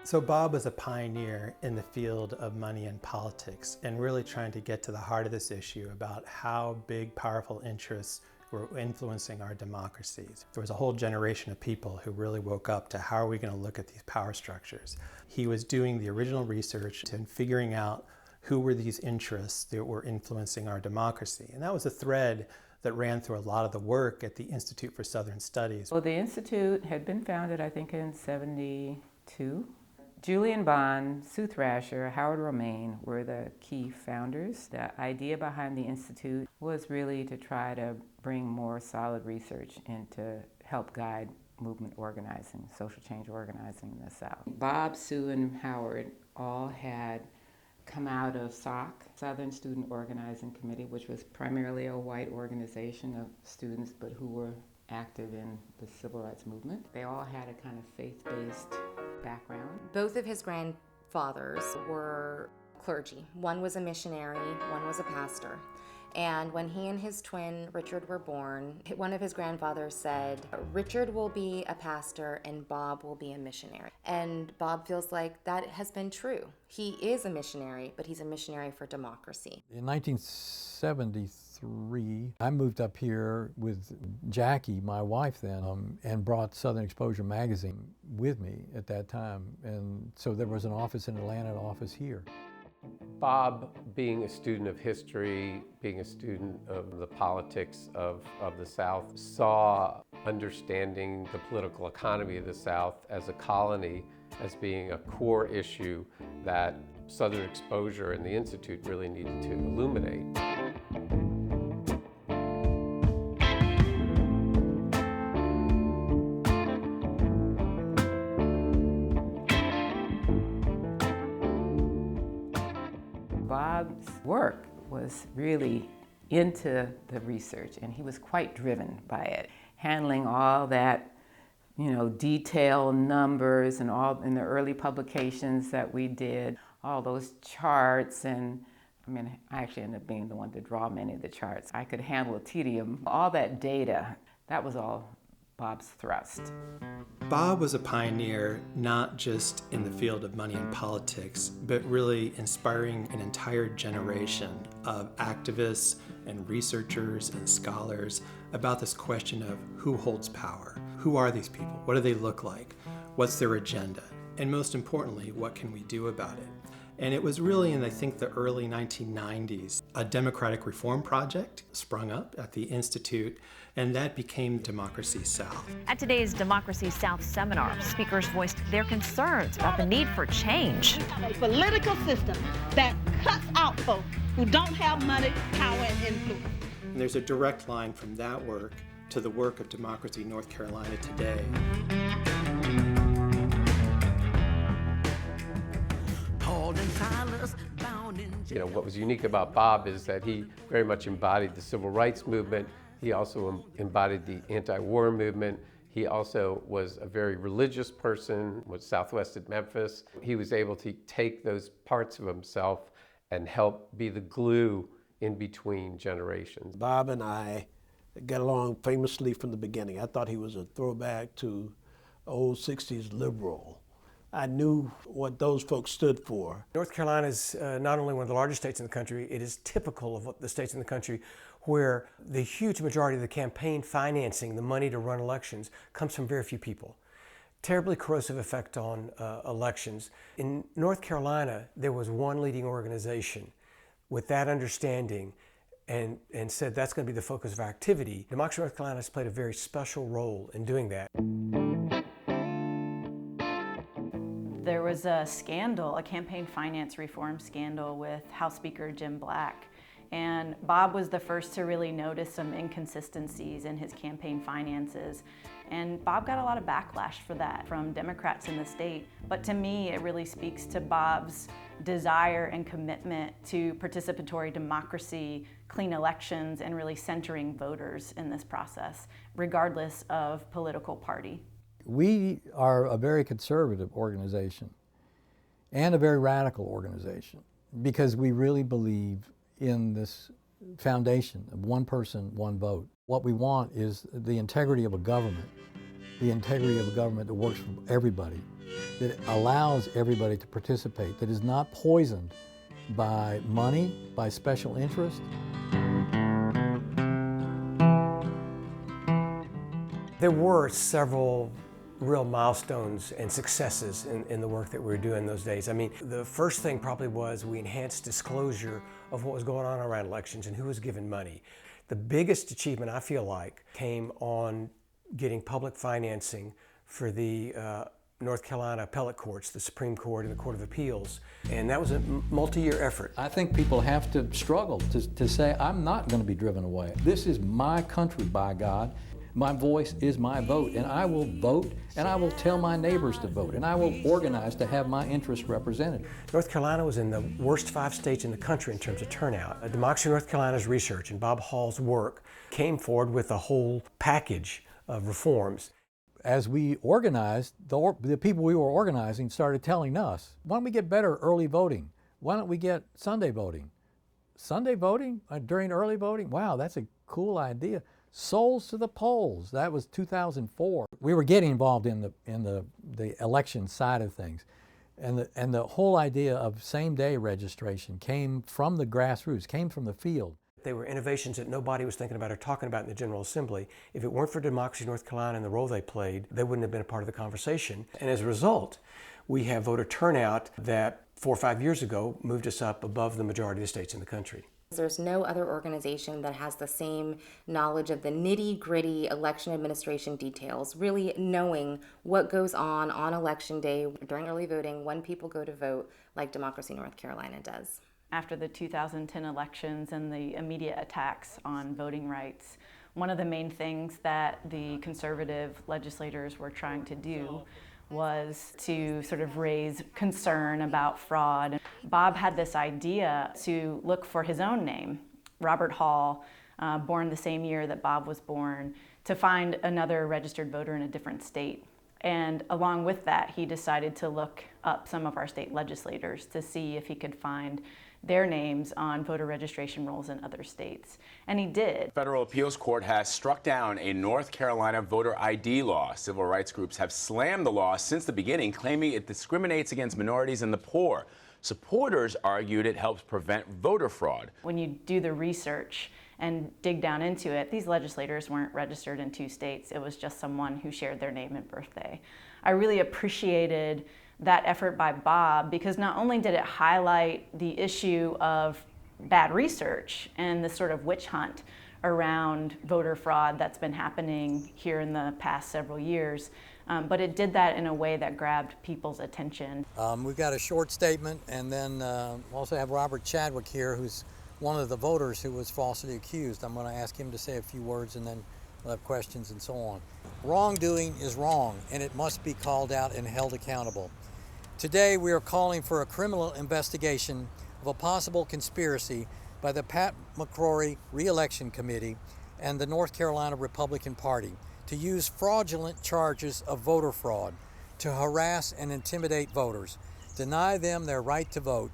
So Bob was a pioneer in the field of money and politics and really trying to get to the heart of this issue about how big, powerful interests were influencing our democracies. There was a whole generation of people who really woke up to how are we going to look at these power structures. He was doing the original research and figuring out who were these interests that were influencing our democracy. And that was a thread that ran through a lot of the work at the Institute for Southern Studies. Well, the Institute had been founded, I think, in '72. Julian Bond, Sue Thrasher, Howard Romaine were the key founders. The idea behind the Institute was really to try to bring more solid research and to help guide movement organizing, social change organizing in the South. Bob, Sue, and Howard all had come out of SOC, Southern Student Organizing Committee, which was primarily a white organization of students, but who were active in the civil rights movement. They all had a kind of faith-based background. Both of his grandfathers were clergy. One was a missionary, one was a pastor. And when he and his twin, Richard, were born, one of his grandfathers said, Richard will be a pastor and Bob will be a missionary. And Bob feels like that has been true. He is a missionary, but he's a missionary for democracy. In 1973, I moved up here with Jackie, my wife then, and brought Southern Exposure magazine with me at that time. And so there was an office in Atlanta, an office here. Bob, being a student of history, being a student of the politics of the South, saw understanding the political economy of the South as a colony as being a core issue that Southern Exposure and the Institute really needed to illuminate. Bob's work was really into the research, and he was quite driven by it, handling all that, detail numbers and all in the early publications that we did, all those charts. And I actually ended up being the one to draw many of the charts. I could handle the tedium, all that data. That was all Bob's thrust. Bob was a pioneer not just in the field of money and politics, but really inspiring an entire generation of activists and researchers and scholars about this question of who holds power. Who are these people? What do they look like? What's their agenda? And most importantly, what can we do about it? And it was really in, I think, the early 1990s, a democratic reform project sprung up at the Institute, and that became Democracy South. At today's Democracy South seminar, speakers voiced their concerns about the need for change. A political system that cuts out folks who don't have money, power, and influence. And there's a direct line from that work to the work of Democracy North Carolina today. What was unique about Bob is that he very much embodied the civil rights movement. He also embodied the anti-war movement. He also was a very religious person, was Southwest at Memphis. He was able to take those parts of himself and help be the glue in between generations. Bob and I got along famously from the beginning. I thought he was a throwback to old 60s liberal. I knew what those folks stood for. North Carolina is not only one of the largest states in the country, it is typical of the states in the country where the huge majority of the campaign financing, the money to run elections, comes from very few people. Terribly corrosive effect on elections. In North Carolina, there was one leading organization with that understanding and said that's going to be the focus of our activity. Democracy North Carolina has played a very special role in doing that. There was a scandal, a campaign finance reform scandal with House Speaker Jim Black. And Bob was the first to really notice some inconsistencies in his campaign finances. And Bob got a lot of backlash for that from Democrats in the state. But to me, it really speaks to Bob's desire and commitment to participatory democracy, clean elections, and really centering voters in this process, regardless of political party. We are a very conservative organization and a very radical organization because we really believe in this foundation of one person, one vote. What we want is the integrity of a government the integrity of a government that works for everybody, that allows everybody to participate, that is not poisoned by money, by special interest. There were several real milestones and successes in the work that we were doing those days. I mean, the first thing probably was we enhanced disclosure of what was going on around elections and who was given money. The biggest achievement, I feel like, came on getting public financing for the North Carolina appellate courts, the Supreme Court and the Court of Appeals, and that was a multi-year effort. I think people have to struggle to say, I'm not going to be driven away. This is my country, by God. My voice is my vote, and I will vote, and I will tell my neighbors to vote, and I will organize to have my interests represented. North Carolina was in the worst 5 states in the country in terms of turnout. Democracy North Carolina's research and Bob Hall's work came forward with a whole package of reforms. As we organized, the people we were organizing started telling us, why don't we get better early voting? Why don't we get Sunday voting? Sunday voting during early voting? Wow, that's a cool idea. Souls to the polls. That was 2004. We were getting involved in the election side of things, and the whole idea of same-day registration came from the grassroots, came from the field. They were innovations that nobody was thinking about or talking about in the General Assembly. If it weren't for Democracy North Carolina and the role they played, they wouldn't have been a part of the conversation. And as a result, we have voter turnout that 4 or 5 years ago moved us up above the majority of the states in the country. There's no other organization that has the same knowledge of the nitty-gritty election administration details, really knowing what goes on election day during early voting when people go to vote, like Democracy North Carolina does. After the 2010 elections and the immediate attacks on voting rights, one of the main things that the conservative legislators were trying to do was to sort of raise concern about fraud. Bob had this idea to look for his own name, Robert Hall, born the same year that Bob was born, to find another registered voter in a different state. And along with that, he decided to look up some of our state legislators to see if he could find their names on voter registration rolls in other states. And he did. Federal appeals court has struck down a North Carolina voter ID law. Civil rights groups have slammed the law since the beginning, claiming it discriminates against minorities and the poor. Supporters argued it helps prevent voter fraud. When you do the research and dig down into it, these legislators weren't registered in 2 states. It was just someone who shared their name and birthday. I really appreciated that effort by Bob, because not only did it highlight the issue of bad research and the sort of witch hunt around voter fraud that's been happening here in the past several years, but it did that in a way that grabbed people's attention. We've got a short statement, and then we also have Robert Chadwick here, who's one of the voters who was falsely accused. I'm going to ask him to say a few words, and then we'll have questions and so on. Wrongdoing is wrong, and it must be called out and held accountable. Today, we are calling for a criminal investigation of a possible conspiracy by the Pat McCrory Re-Election Committee and the North Carolina Republican Party to use fraudulent charges of voter fraud to harass and intimidate voters, deny them their right to vote,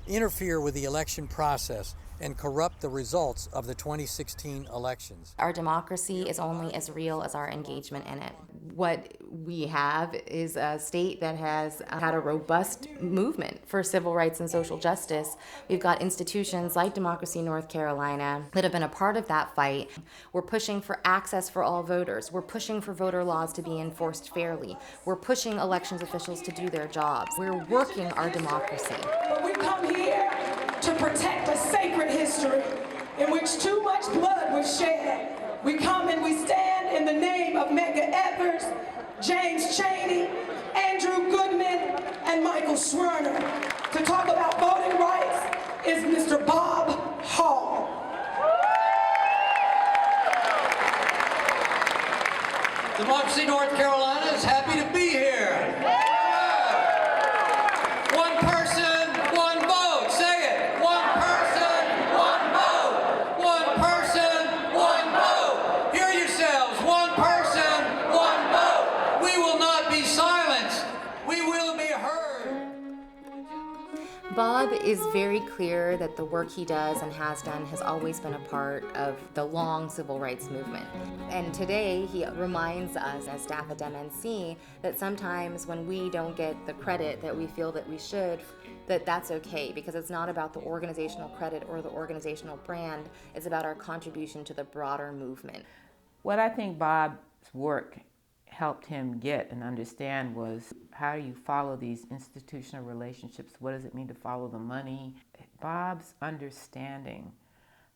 interfere with the election process, and corrupt the results of the 2016 elections. Our democracy is only as real as our engagement in it. What we have is a state that has had a robust movement for civil rights and social justice. We've got institutions like Democracy North Carolina that have been a part of that fight. We're pushing for access for all voters. We're pushing for voter laws to be enforced fairly. We're pushing elections officials to do their jobs. We're working our democracy. But we come here to protect a sacred history in which too much blood was shed. We come and we stand in the name of Medgar Evers, James Chaney, Andrew Goodman, and Michael Schwerner. To talk about voting rights is Mr. Bob Hall. Democracy North Carolina is happy to be here. One person, one vote. Say it. One person, one vote. One person, one vote. Hear yourselves. One person, one vote. We will not be silenced. We will be heard. Bob is very clear that the work he does and has done has always been a part of the long civil rights movement. And today he reminds us as staff at MNC that sometimes when we don't get the credit that we feel that we should, that's okay, because it's not about the organizational credit or the organizational brand, it's about our contribution to the broader movement. What I think Bob's work helped him get and understand was, how do you follow these institutional relationships? What does it mean to follow the money? Bob's understanding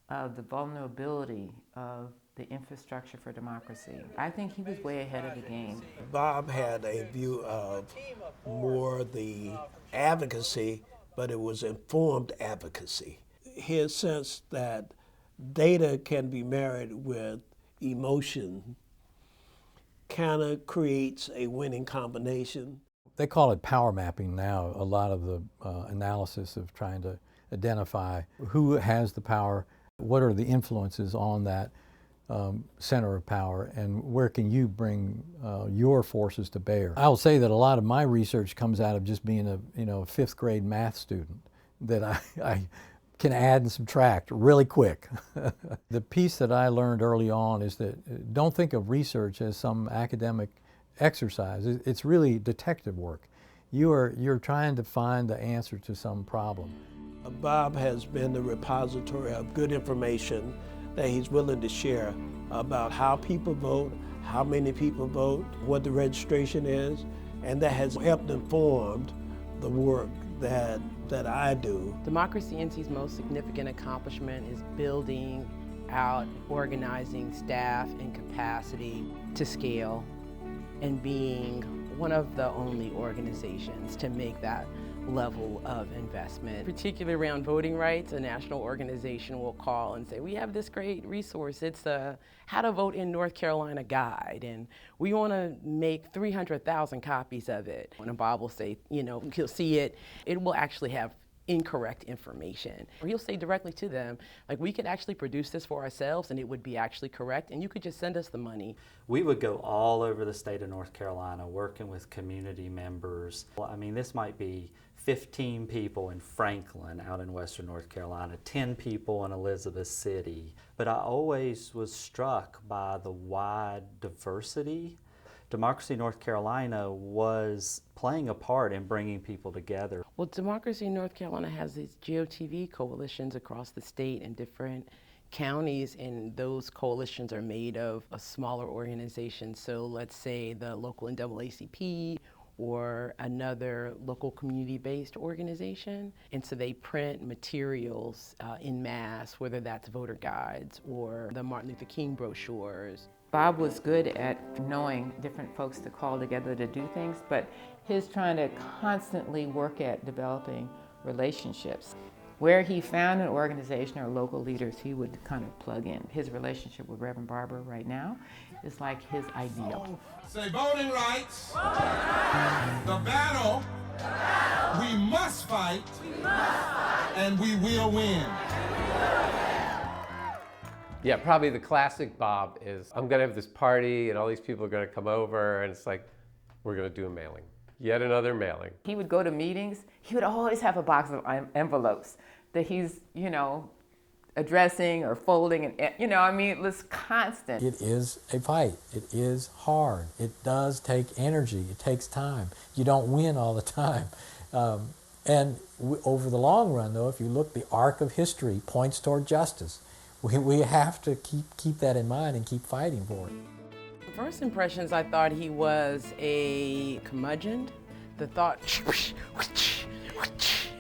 of the vulnerability of the infrastructure for democracy, I think he was way ahead of the game. Bob had a view of more the advocacy, but it was informed advocacy. His sense that data can be married with emotion kind of creates a winning combination. They call it power mapping now, a lot of the analysis of trying to identify who has the power, what are the influences on that center of power, and where can you bring your forces to bear. I'll say that a lot of my research comes out of just being a fifth grade math student, that I can add and subtract really quick. The piece that I learned early on is that don't think of research as some academic exercise. It's really detective work. You're trying to find the answer to some problem. Bob has been the repository of good information that he's willing to share about how people vote, how many people vote, what the registration is, and that has helped inform the work that I do. Democracy NC's most significant accomplishment is building out, organizing staff and capacity to scale, and being one of the only organizations to make that level of investment. Particularly around voting rights, a national organization will call and say, we have this great resource. It's a How to Vote in North Carolina guide, and we want to make 300,000 copies of it. And Bob will say, he'll see it. It will actually have incorrect information. Or he'll say directly to them, like, we could actually produce this for ourselves and it would be actually correct, and you could just send us the money. We would go all over the state of North Carolina working with community members. I mean, this might be 15 people in Franklin out in western North Carolina, 10 people in Elizabeth City. But I always was struck by the wide diversity. Democracy North Carolina was playing a part in bringing people together. Well, Democracy North Carolina has these GOTV coalitions across the state in different counties, and those coalitions are made of a smaller organization. So let's say the local NAACP or another local community-based organization. And so they print materials in mass, whether that's voter guides or the Martin Luther King brochures. Bob was good at knowing different folks to call together to do things, but his trying to constantly work at developing relationships. Where he found an organization or local leaders, he would kind of plug in. His relationship with Reverend Barber right now is like his ideal. Say voting rights. The battle. We must fight. And we will win. Yeah, probably the classic Bob is, I'm gonna have this party and all these people are gonna come over, and it's like, we're gonna do a mailing. Yet another mailing. He would go to meetings, he would always have a box of envelopes that he's, addressing or folding, and it was constant. It is a fight. It is hard. It does take energy. It takes time. You don't win all the time. And over the long run, though, if you look, the arc of history points toward justice. We have to keep that in mind and keep fighting for it. First impressions, I thought he was a curmudgeon. The thought,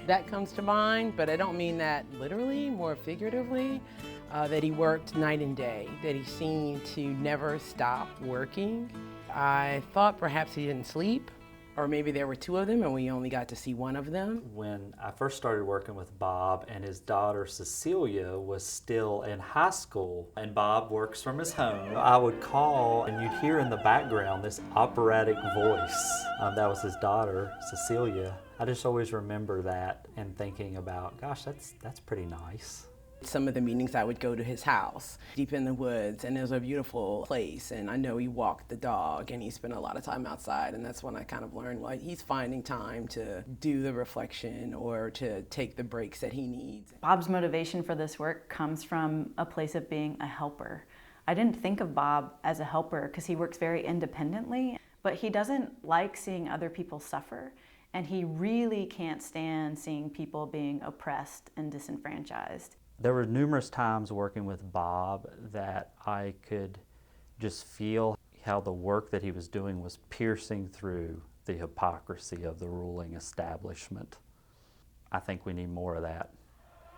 that comes to mind, but I don't mean that literally, more figuratively, that he worked night and day, that he seemed to never stop working. I thought perhaps he didn't sleep, or maybe there were two of them and we only got to see one of them. When I first started working with Bob and his daughter Cecilia was still in high school, and Bob works from his home, I would call and you'd hear in the background this operatic voice. That was his daughter, Cecilia. I just always remember that and thinking about, gosh, that's pretty nice. Some of the meetings I would go to his house, deep in the woods, and it was a beautiful place. And I know he walked the dog and he spent a lot of time outside. And that's when I kind of learned, like, he's finding time to do the reflection or to take the breaks that he needs. Bob's motivation for this work comes from a place of being a helper. I didn't think of Bob as a helper because he works very independently, but he doesn't like seeing other people suffer. And he really can't stand seeing people being oppressed and disenfranchised. There were numerous times working with Bob that I could just feel how the work that he was doing was piercing through the hypocrisy of the ruling establishment. I think we need more of that.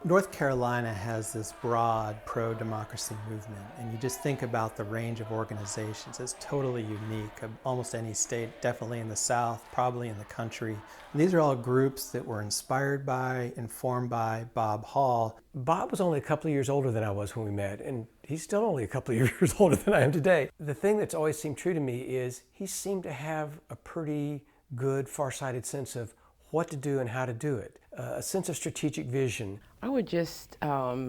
North Carolina has this broad pro-democracy movement, and you just think about the range of organizations. It's totally unique of almost any state, definitely in the South, probably in the country. And these are all groups that were inspired by, informed by Bob Hall. Bob was only a couple of years older than I was when we met, and he's still only a couple of years older than I am today. The thing that's always seemed true to me is he seemed to have a pretty good, far-sighted sense of what to do and how to do it, a sense of strategic vision. I would just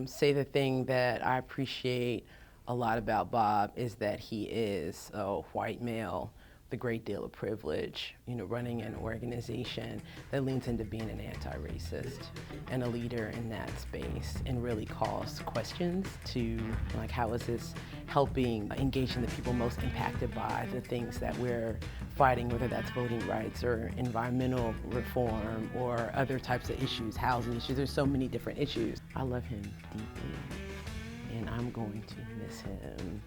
say the thing that I appreciate a lot about Bob is that he is a white male with a great deal of privilege, running an organization that leans into being an anti-racist and a leader in that space and really calls questions to, like, how is this helping engaging the people most impacted by the things that we're fighting, whether that's voting rights or environmental reform or other types of issues, housing issues. There's so many different issues. I love him deeply, and I'm going to miss him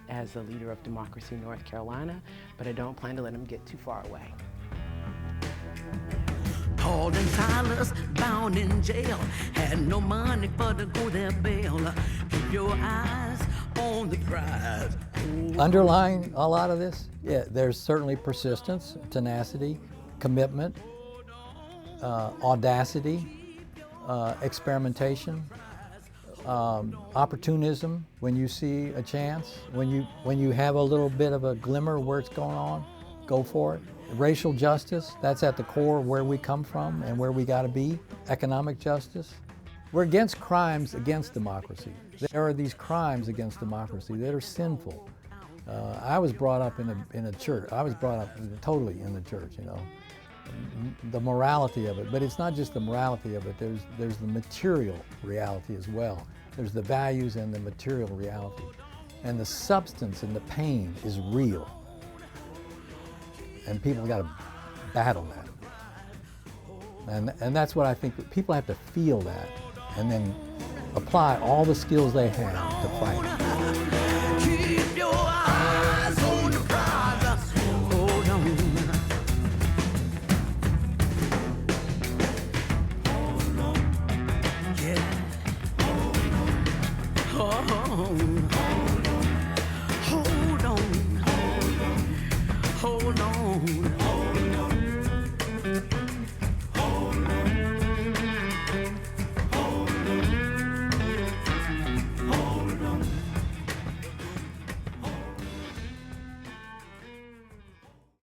as the leader of Democracy North Carolina, but I don't plan to let him get too far away. Paul and Silas bound in jail, had no money for to go their bail. Keep your eyes on the prize. Underlying a lot of this, yeah, there's certainly persistence, tenacity, commitment, audacity, experimentation, opportunism when you see a chance, when you have a little bit of a glimmer where it's going on, go for it. Racial justice, that's at the core of where we come from and where we got to be. Economic justice. We're against crimes against democracy. There are these crimes against democracy that are sinful. I was brought up in a church. I was brought up totally in the church, the morality of it. But it's not just the morality of it. There's the material reality as well. There's the values and the material reality. And the substance and the pain is real. And people got to battle that. And that's what I think, people have to feel that and then apply all the skills they have to fight.